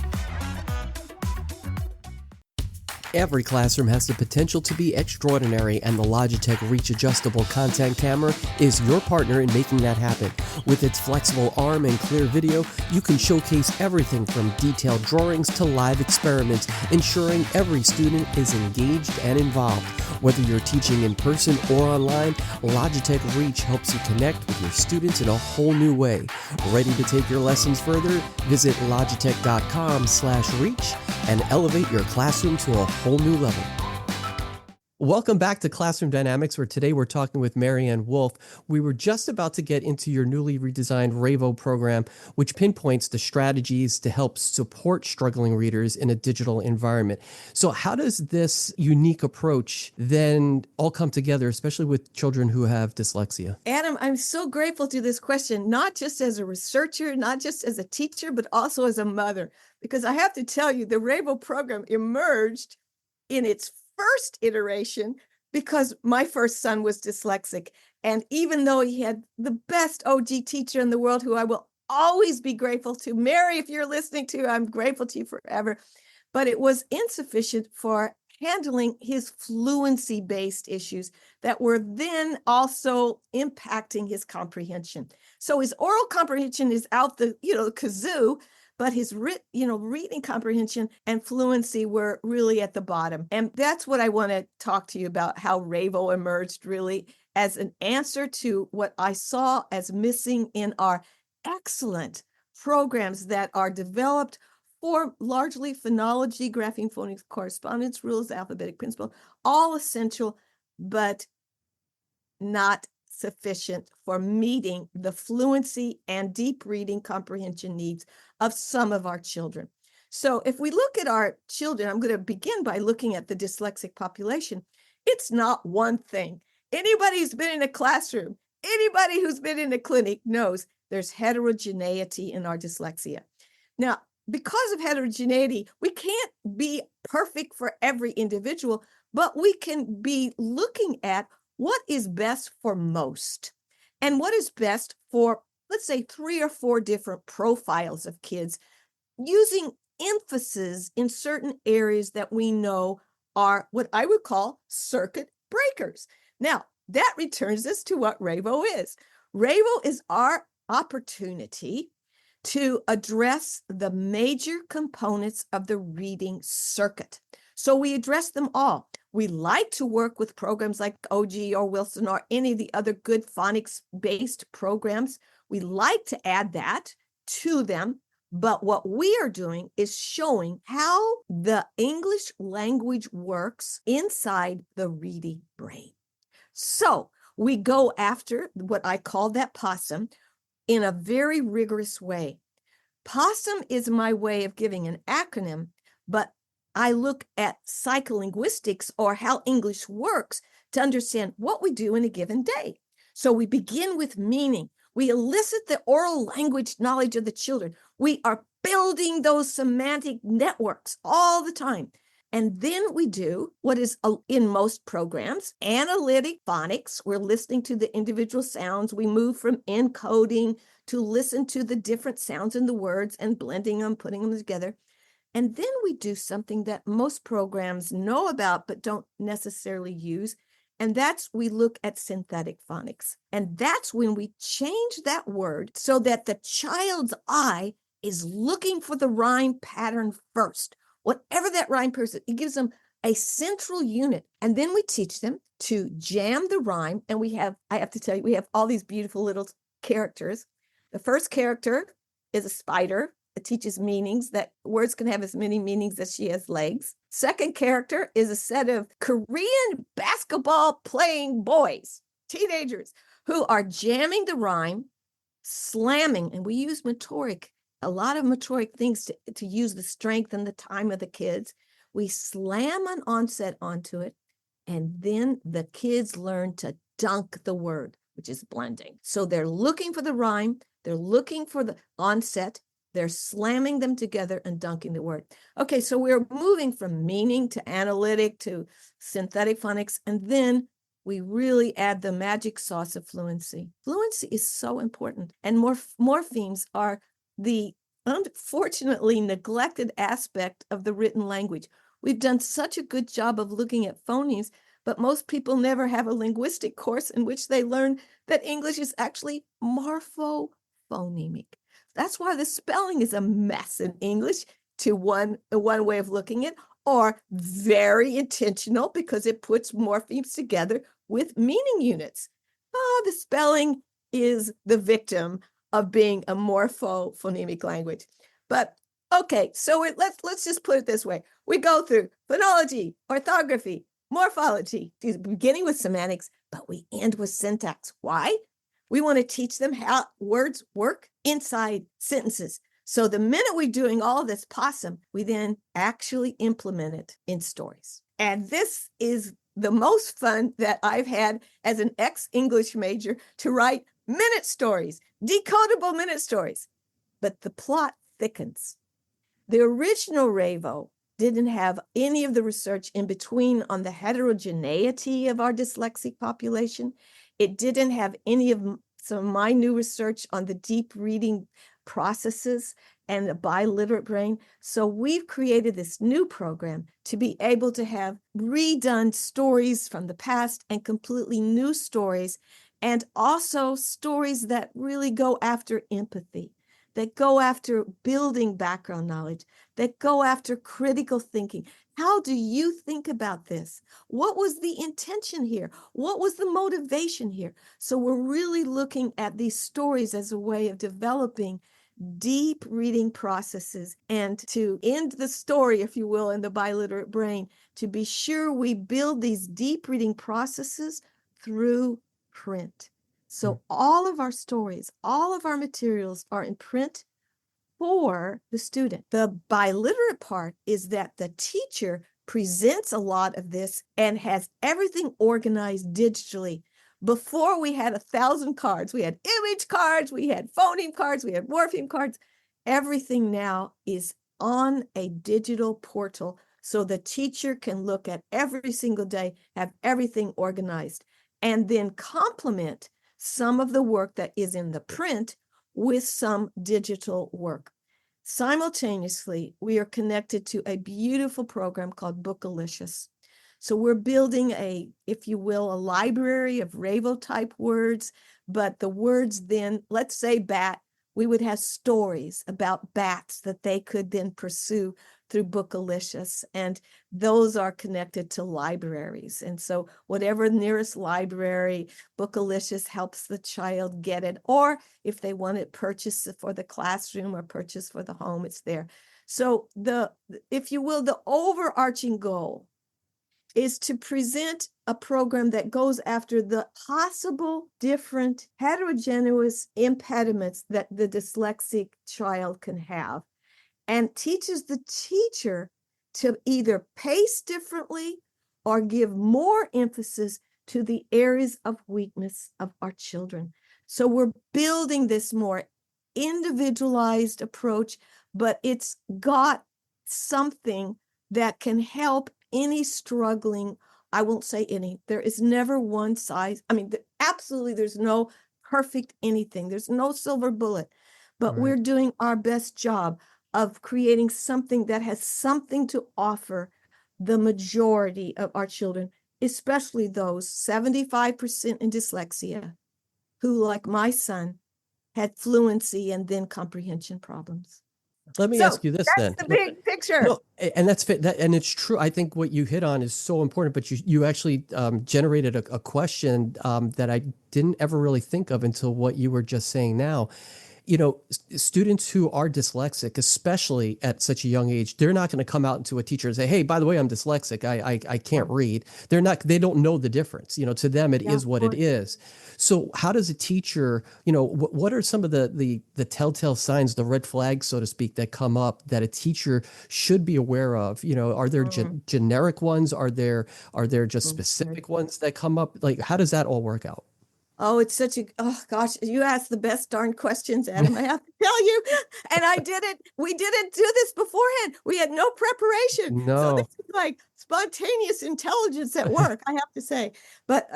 Every classroom has the potential to be extraordinary, and the Logitech Reach Adjustable Content Camera is your partner in making that happen. With its flexible arm and clear video, you can showcase everything from detailed drawings to live experiments, ensuring every student is engaged and involved. Whether you're teaching in person or online, Logitech Reach helps you connect with your students in a whole new way. Ready to take your lessons further? Visit logitech.com/reach and elevate your classroom to a whole new level. Welcome back to Classroom Dynamics, where today we're talking with Maryanne Wolf. We were just about to get into your newly redesigned RAVO program, which pinpoints the strategies to help support struggling readers in a digital environment. So how does this unique approach then all come together, especially with children who have dyslexia? Adam, I'm so grateful to this question, not just as a researcher, not just as a teacher, but also as a mother, because I have to tell you, the RAVO program emerged in its first iteration because my first son was dyslexic. And even though he had the best OG teacher in the world, who I will always be grateful to, Mary, if you're listening to, I'm grateful to you forever, but it was insufficient for handling his fluency-based issues that were then also impacting his comprehension. So his oral comprehension is out the, kazoo, but his reading comprehension and fluency were really at the bottom. And that's what I want to talk to you about, how Ravo emerged really as an answer to what I saw as missing in our excellent programs that are developed for largely phonology, grapheme, phonics, correspondence, rules, alphabetic principle, all essential, but not sufficient for meeting the fluency and deep reading comprehension needs of some of our children. So if we look at our children, I'm going to begin by looking at the dyslexic population. It's not one thing. Anybody who's been in a classroom, anybody who's been in a clinic knows there's heterogeneity in our dyslexia. Now, because of heterogeneity, we can't be perfect for every individual, but we can be looking at what is best for most and what is best for, let's say, 3 or 4 different profiles of kids, using emphasis in certain areas that we know are what I would call circuit breakers. Now, that returns us to what Ravo is. Ravo is our opportunity to address the major components of the reading circuit. So we address them all. We like to work with programs like OG or Wilson or any of the other good phonics-based programs. We like to add that to them. But what we are doing is showing how the English language works inside the reading brain. So we go after what I call that possum in a very rigorous way. Possum is my way of giving an acronym, but I look at psycholinguistics, or how English works, to understand what we do in a given day. So we begin with meaning. We elicit the oral language knowledge of the children. We are building those semantic networks all the time. And then we do what is in most programs, analytic phonics. We're listening to the individual sounds. We move from encoding to listen to the different sounds in the words and blending them, putting them together. And then we do something that most programs know about but don't necessarily use. And that's, we look at synthetic phonics. And that's when we change that word so that the child's eye is looking for the rhyme pattern first. Whatever that rhyme person, it gives them a central unit. And then we teach them to jam the rhyme. And I have to tell you, we have all these beautiful little characters. The first character is a spider. It teaches meanings, that words can have as many meanings as she has legs. Second character is a set of Korean basketball playing boys, teenagers, who are jamming the rhyme, slamming, and we use a lot of motoric things to use the strength and the time of the kids. We slam an onset onto it, and then the kids learn to dunk the word, which is blending. So they're looking for the rhyme, they're looking for the onset, they're slamming them together and dunking the word. Okay, so we're moving from meaning to analytic to synthetic phonics, and then we really add the magic sauce of fluency. Fluency is so important, and morphemes are the unfortunately neglected aspect of the written language. We've done such a good job of looking at phonemes, but most people never have a linguistic course in which they learn that English is actually morphophonemic. That's why the spelling is a mess in English, to one way of looking at it, or very intentional because it puts morphemes together with meaning units. The spelling is the victim of being a morphophonemic language. But okay, so let's just put it this way. We go through phonology, orthography, morphology, beginning with semantics, but we end with syntax. Why? We want to teach them how words work inside sentences. So the minute we're doing all this possum, we then actually implement it in stories. And this is the most fun that I've had as an ex-English major, to write minute stories, decodable minute stories. But the plot thickens. The original Ravo didn't have any of the research in between on the heterogeneity of our dyslexic population. It didn't have any of some of my new research on the deep reading processes and the biliterate brain. So we've created this new program to be able to have redone stories from the past and completely new stories, and also stories that really go after empathy, that go after building background knowledge, that go after critical thinking. How do you think about this? What was the intention here? What was the motivation here? So we're really looking at these stories as a way of developing deep reading processes, and to end the story, if you will, in the biliterate brain, to be sure we build these deep reading processes through print. So all of our stories, all of our materials are in print for the student. The biliterate part is that the teacher presents a lot of this and has everything organized digitally. Before, we had 1,000 cards. We had image cards, we had phoneme cards, we had morpheme cards. Everything now is on a digital portal, so the teacher can look at every single day, have everything organized, and then complement some of the work that is in the print with some digital work. Simultaneously, we are connected to a beautiful program called Bookalicious. So we're building a, if you will, a library of Ravo-type words, but the words then, let's say bat, we would have stories about bats that they could then pursue through Bookalicious, and those are connected to libraries. And so whatever nearest library, Bookalicious helps the child get it, or if they want it purchased for the classroom or purchased for the home, it's there. So the, if you will, the overarching goal is to present a program that goes after the possible different heterogeneous impediments that the dyslexic child can have, and teaches the teacher to either pace differently or give more emphasis to the areas of weakness of our children. So we're building this more individualized approach, but it's got something that can help any struggling, I won't say any, there is never one size. I mean, absolutely, there's no perfect anything. There's no silver bullet, but we're doing our best job of creating something that has something to offer the majority of our children, especially those 75% in dyslexia, who, like my son, had fluency and then comprehension problems. Let me So ask you this that's then. the big picture. No, and that's fit. And it's true. I think what you hit on is so important. But you actually generated a question that I didn't ever really think of until what you were just saying now. You know, students who are dyslexic, especially at such a young age, they're not going to come out to a teacher and say, "Hey, by the way, I'm dyslexic. I can't read." They're not. They don't know the difference. You know, to them, it is what it is. So, how does a teacher? You know, what are some of the telltale signs, the red flags, so to speak, that come up that a teacher should be aware of? You know, are there generic ones? Are there just specific ones that come up? Like, how does that all work out? Oh, it's such a, oh gosh, you asked the best darn questions, Adam. I have to tell you. And we didn't do this beforehand. We had no preparation. So this No. is like spontaneous intelligence at work, I have to say. But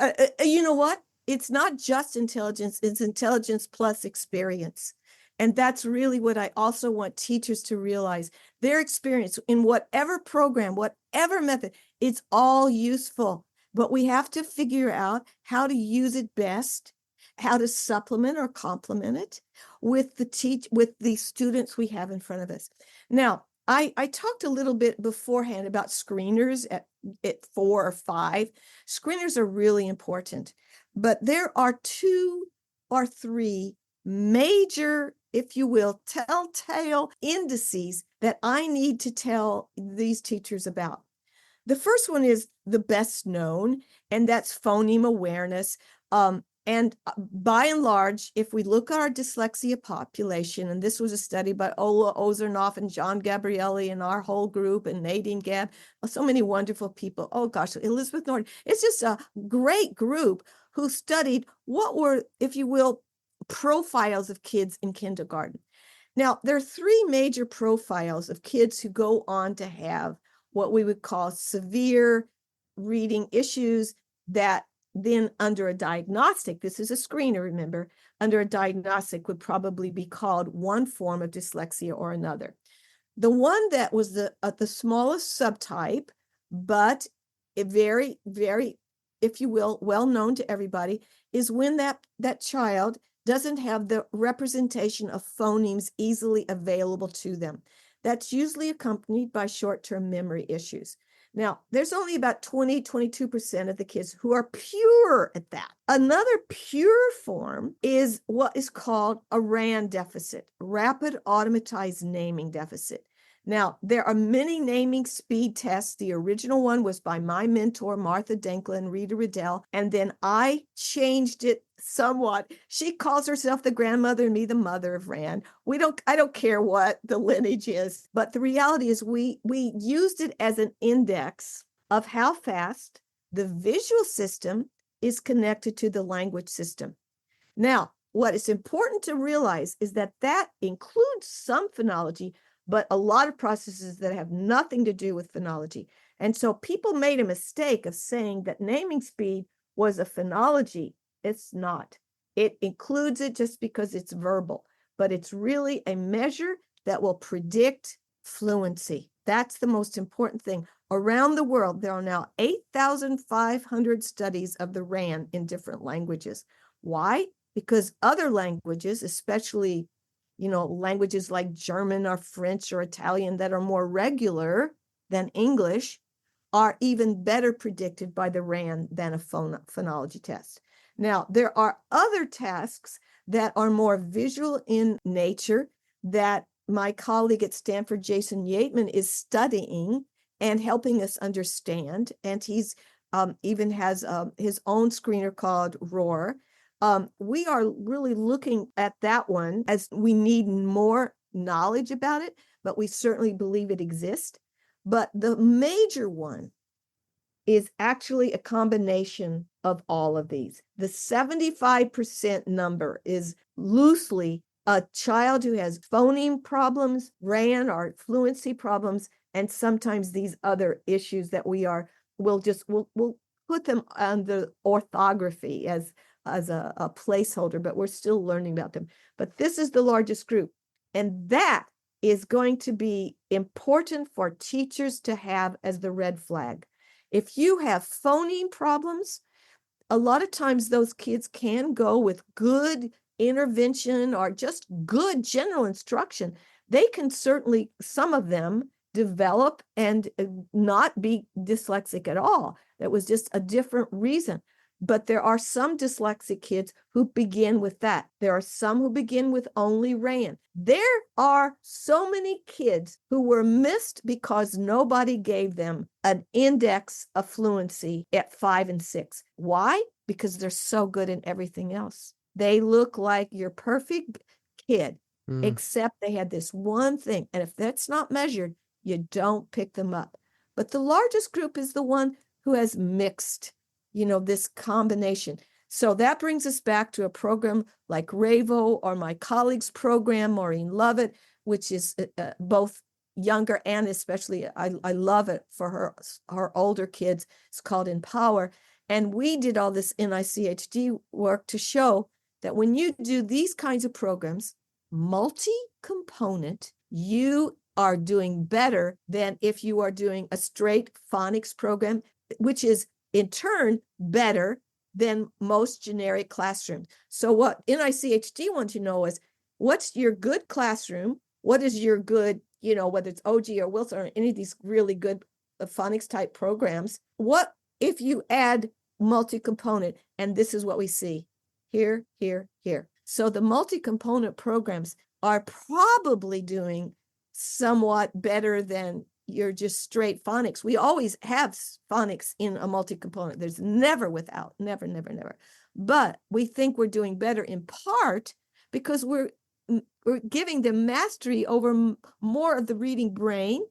you know what? It's not just intelligence, it's intelligence plus experience. And that's really what I also want teachers to realize. Their experience in whatever program, whatever method, it's all useful. But we have to figure out how to use it best, how to supplement or complement it with the students we have in front of us. Now, I talked a little bit beforehand about screeners at 4 or 5. Screeners are really important, but there are 2 or 3 major, if you will, telltale indices that I need to tell these teachers about. The first one is the best known, and that's phoneme awareness. And by and large, if we look at our dyslexia population, and this was a study by Ola Ozernoff and John Gabrielli and our whole group, and Nadine Gabb, so many wonderful people. Oh gosh, Elizabeth Norton. It's just a great group who studied what were, if you will, profiles of kids in kindergarten. Now, there are 3 major profiles of kids who go on to have what we would call severe reading issues that then under a diagnostic, this is a screener, remember, under a diagnostic would probably be called one form of dyslexia or another. The one that was the smallest subtype, but very, very, if you will, well known to everybody, is when that child doesn't have the representation of phonemes easily available to them. That's usually accompanied by short-term memory issues. Now, there's only about 22% of the kids who are pure at that. Another pure form is what is called a RAN deficit, rapid automatized naming deficit. Now, there are many naming speed tests. The original one was by my mentor, Martha Denkla and Rita Riddell, and then I changed it somewhat. She calls herself the grandmother and me the mother of RAN. I don't care what the lineage is, but the reality is we used it as an index of how fast the visual system is connected to the language system. Now, what is important to realize is that includes some phonology, but a lot of processes that have nothing to do with phonology. And so people made a mistake of saying that naming speed was a phonology. It's not. It includes it just because it's verbal, but it's really a measure that will predict fluency. That's the most important thing. Around the world, there are now 8,500 studies of the RAN in different languages. Why? Because other languages, especially languages like German or French or Italian that are more regular than English, are even better predicted by the RAN than a phonology test. Now, there are other tasks that are more visual in nature that my colleague at Stanford, Jason Yateman, is studying and helping us understand. And he's even has his own screener called ROAR. We are really looking at that one as we need more knowledge about it, but we certainly believe it exists. But the major one is actually a combination of all of these. The 75% number is loosely a child who has phoneme problems, RAN or fluency problems, and sometimes these other issues that we'll put them under orthography as a placeholder, but we're still learning about them. But this is the largest group. And that is going to be important for teachers to have as the red flag. If you have phoneme problems, a lot of times those kids can go with good intervention or just good general instruction. They can certainly, some of them, develop and not be dyslexic at all. That was just a different reason. But there are some dyslexic kids who begin with that. There are some who begin with only RAN. There are so many kids who were missed because nobody gave them an index of fluency at 5 and 6. Why? Because they're so good in everything else. They look like your perfect kid, except they had this one thing. And if that's not measured, you don't pick them up. But the largest group is the one who has mixed, this combination. So that brings us back to a program like RAVO or my colleague's program, Maureen Lovett, which is both younger and especially, I love it for her older kids. It's called Empower. And we did all this NICHD work to show that when you do these kinds of programs, multi-component, you are doing better than if you are doing a straight phonics program, which is in turn better than most generic classrooms. So what NICHD wants to know is, what's your good classroom? What is your good, whether it's OG or Wilson or any of these really good phonics type programs? What if you add multi-component? And this is what we see here, here, here. So the multi-component programs are probably doing somewhat better than your just straight phonics. We always have phonics in a multi-component. There's never without, never, never, never. But we think we're doing better in part because we're giving them mastery over more of the reading brain,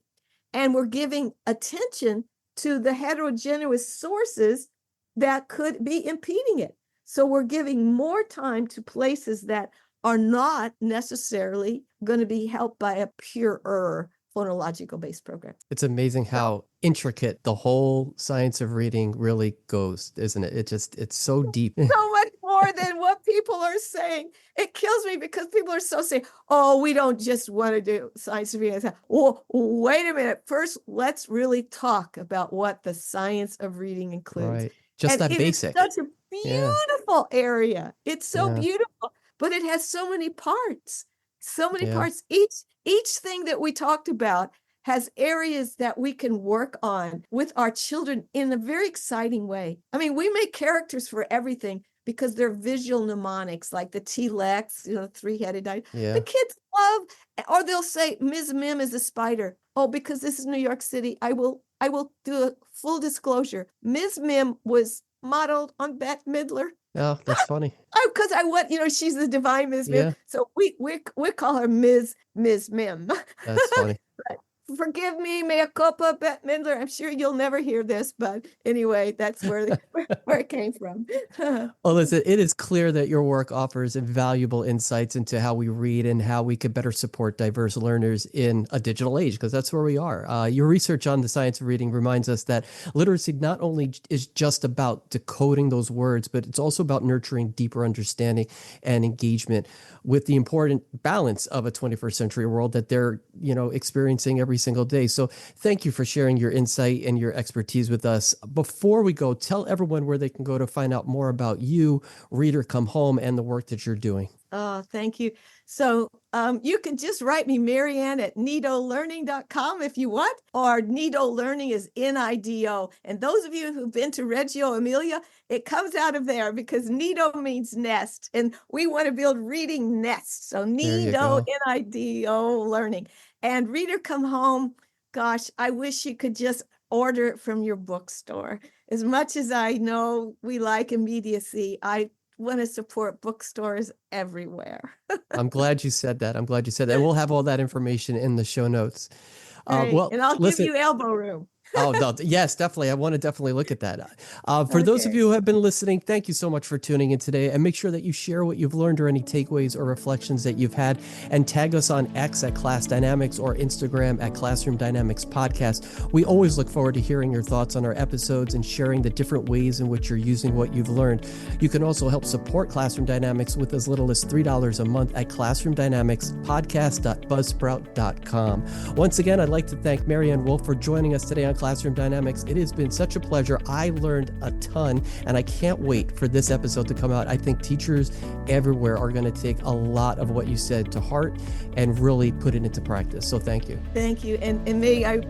and we're giving attention to the heterogeneous sources that could be impeding it. So we're giving more time to places that are not necessarily going to be helped by a purer phonological-based program. It's amazing how intricate the whole science of reading really goes, isn't it? It's so deep. So much more than what people are saying. It kills me because people are so saying, oh, we don't just want to do science of reading. Oh, wait a minute. First, let's really talk about what the science of reading includes. Right. Just And that it basic. is such a beautiful area. It's so Yeah. beautiful, but it has so many parts. So many Yeah. parts. Each thing that we talked about has areas that we can work on with our children in a very exciting way. I mean, we make characters for everything because they're visual mnemonics, like the T-Lex, three-headed dinosaur. Yeah. The kids love, or they'll say, Ms. Mim is a spider. Oh, because this is New York City, I will do a full disclosure. Ms. Mim was modeled on Bette Midler. Oh, that's funny. Because I want, she's the divine Ms. Mim. Yeah. So we call her Ms. Mim. That's funny. Forgive me, mea culpa, Bette Midler. I'm sure you'll never hear this, but anyway, that's where it came from. Well, listen, it is clear that your work offers invaluable insights into how we read and how we could better support diverse learners in a digital age, because that's where we are. Your research on the science of reading reminds us that literacy not only is just about decoding those words, but it's also about nurturing deeper understanding and engagement with the important balance of a 21st century world that they're, experiencing every single day. So thank you for sharing your insight and your expertise with us. Before we go, tell everyone where they can go to find out more about you, Reader Come Home, and the work that you're doing. Oh, thank you. So you can just write me, Maryanne, at nidolearning.com if you want, or Nido Learning is Nido. And those of you who've been to Reggio Emilia, it comes out of there because Nido means nest, and we want to build reading nests. So Nido, Nido Learning. And Reader Come Home, gosh, I wish you could just order it from your bookstore. As much as I know we like immediacy, I want to support bookstores everywhere. I'm glad you said that. And we'll have all that information in the show notes. And I'll give you elbow room. Oh, no, yes, definitely. I want to definitely look at that. For those of you who have been listening, thank you so much for tuning in today. And make sure that you share what you've learned or any takeaways or reflections that you've had, and tag us on X at Class Dynamics or Instagram at Classroom Dynamics Podcast. We always look forward to hearing your thoughts on our episodes and sharing the different ways in which you're using what you've learned. You can also help support Classroom Dynamics with as little as $3 a month at classroomdynamicspodcast.buzzsprout.com. Once again, I'd like to thank Maryanne Wolf for joining us today on Classroom Dynamics. It has been such a pleasure. I learned a ton, and I can't wait for this episode to come out. I think teachers everywhere are going to take a lot of what you said to heart and really put it into practice. So thank you. Thank you. And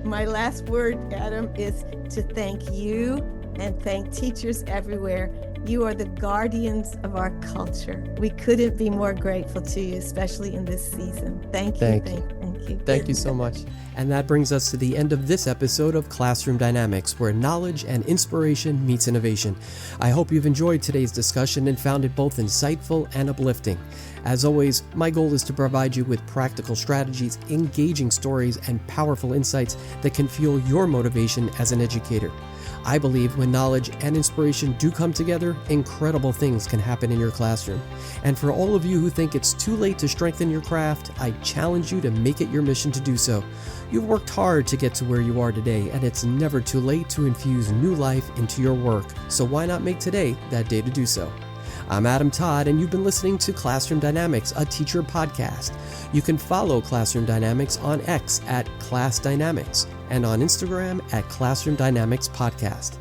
my last word, Adam, is to thank you and thank teachers everywhere. You are the guardians of our culture. We couldn't be more grateful to you, especially in this season. Thank you. Thank you. Thank you so much. And that brings us to the end of this episode of Classroom Dynamics, where knowledge and inspiration meets innovation. I hope you've enjoyed today's discussion and found it both insightful and uplifting. As always, my goal is to provide you with practical strategies, engaging stories, and powerful insights that can fuel your motivation as an educator. I believe when knowledge and inspiration do come together, incredible things can happen in your classroom. And for all of you who think it's too late to strengthen your craft, I challenge you to make it your mission to do so. You've worked hard to get to where you are today, and it's never too late to infuse new life into your work. So why not make today that day to do so? I'm Adam Todd, and you've been listening to Classroom Dynamics, a teacher podcast. You can follow Classroom Dynamics on X at Class Dynamics and on Instagram at Classroom Dynamics Podcast.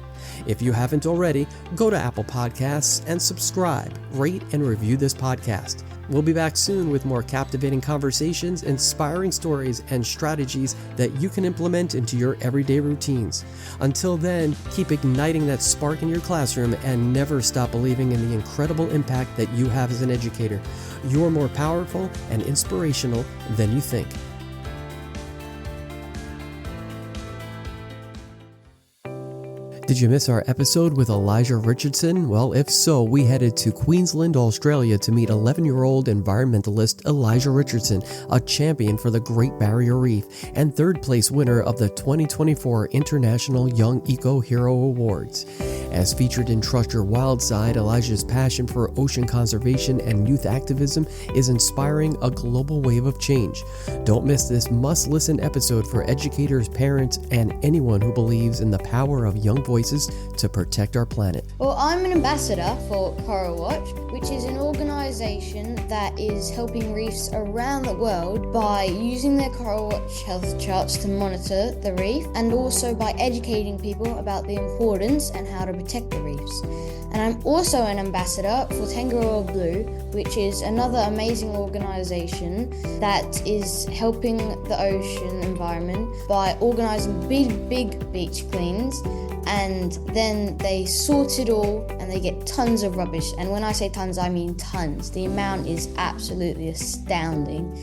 If you haven't already, go to Apple Podcasts and subscribe, rate, and review this podcast. We'll be back soon with more captivating conversations, inspiring stories, and strategies that you can implement into your everyday routines. Until then, keep igniting that spark in your classroom and never stop believing in the incredible impact that you have as an educator. You're more powerful and inspirational than you think. Did you miss our episode with Elijah Richardson? Well, if so, we headed to Queensland, Australia to meet 11-year-old environmentalist Elijah Richardson, a champion for the Great Barrier Reef and third place winner of the 2024 International Young Eco Hero Awards. As featured in Trust Your Wild Side, Elijah's passion for ocean conservation and youth activism is inspiring a global wave of change. Don't miss this must-listen episode for educators, parents, and anyone who believes in the power of young voices to protect our planet. Well, I'm an ambassador for Coral Watch, which is an organisation that is helping reefs around the world by using their Coral Watch health charts to monitor the reef and also by educating people about the importance and how to protect the reefs. And I'm also an ambassador for Tangaroa Blue, which is another amazing organisation that is helping the ocean environment by organising big beach cleans, and then they sort it all and they get tons of rubbish. And when I say tons, I mean tons. The amount is absolutely astounding.